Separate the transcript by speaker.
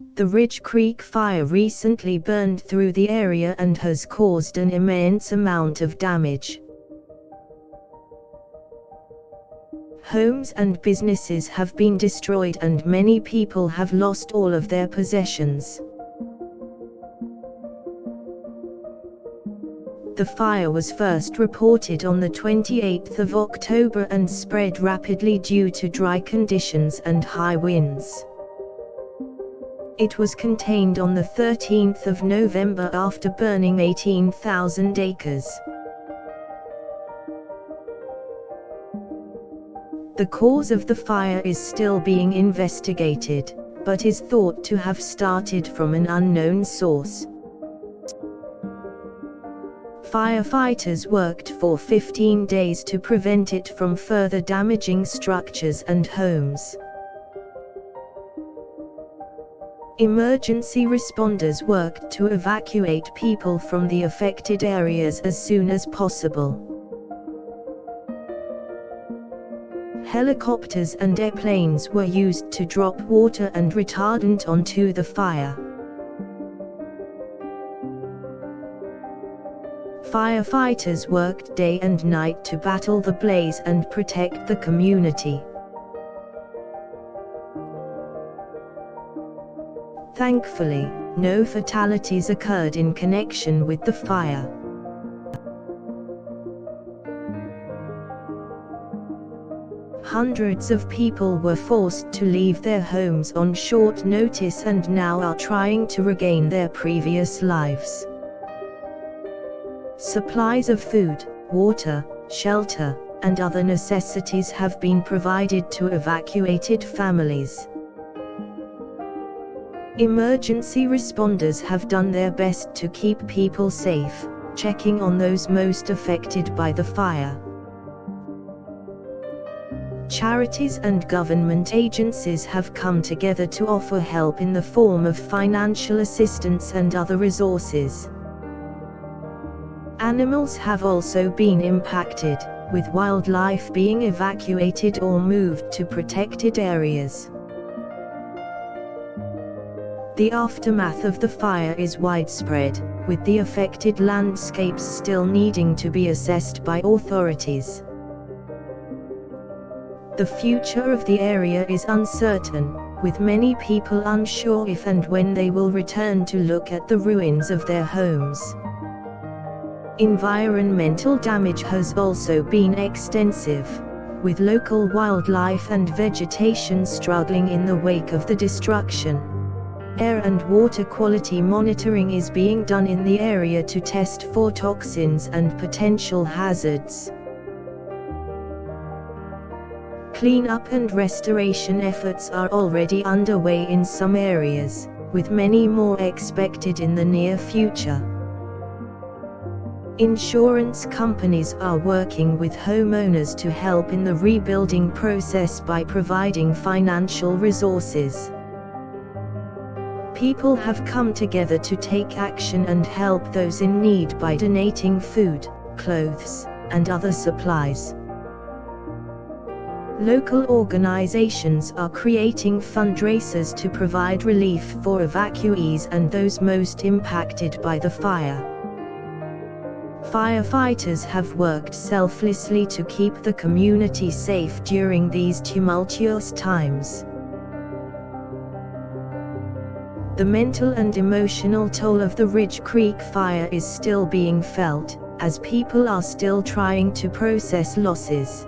Speaker 1: The Ridge Creek fire recently burned through the area and has caused an immense amount of damage. Homes and businesses have been destroyed and many people have lost all of their possessions. The fire was first reported on the 28th of October and spread rapidly due to dry conditions and high winds. It was contained on the 13th of November after burning 18,000 acres. The cause of the fire is still being investigated, but is thought to have started from an unknown source. Firefighters worked for 15 days to prevent it from further damaging structures and homes. Emergency responders worked to evacuate people from the affected areas as soon as possible. Helicopters and airplanes were used to drop water and retardant onto the fire. Firefighters worked day and night to battle the blaze and protect the community. Thankfully, no fatalities occurred in connection with the fire. Hundreds of people were forced to leave their homes on short notice and now are trying to regain their previous lives. Supplies of food, water, shelter, and other necessities have been provided to evacuated families. Emergency responders have done their best to keep people safe, checking on those most affected by the fire. Charities and government agencies have come together to offer help in the form of financial assistance and other resources. Animals have also been impacted, with wildlife being evacuated or moved to protected areas. The aftermath of the fire is widespread, with the affected landscapes still needing to be assessed by authorities. The future of the area is uncertain, with many people unsure if and when they will return to look at the ruins of their homes. Environmental damage has also been extensive, with local wildlife and vegetation struggling in the wake of the destruction. Air and water quality monitoring is being done in the area to test for toxins and potential hazards. Cleanup and restoration efforts are already underway in some areas, with many more expected in the near future. Insurance companies are working with homeowners to help in the rebuilding process by providing financial resources. People have come together to take action and help those in need by donating food, clothes, and other supplies. Local organizations are creating fundraisers to provide relief for evacuees and those most impacted by the fire. Firefighters have worked selflessly to keep the community safe during these tumultuous times. The mental and emotional toll of the Ridge Creek fire is still being felt, as people are still trying to process losses.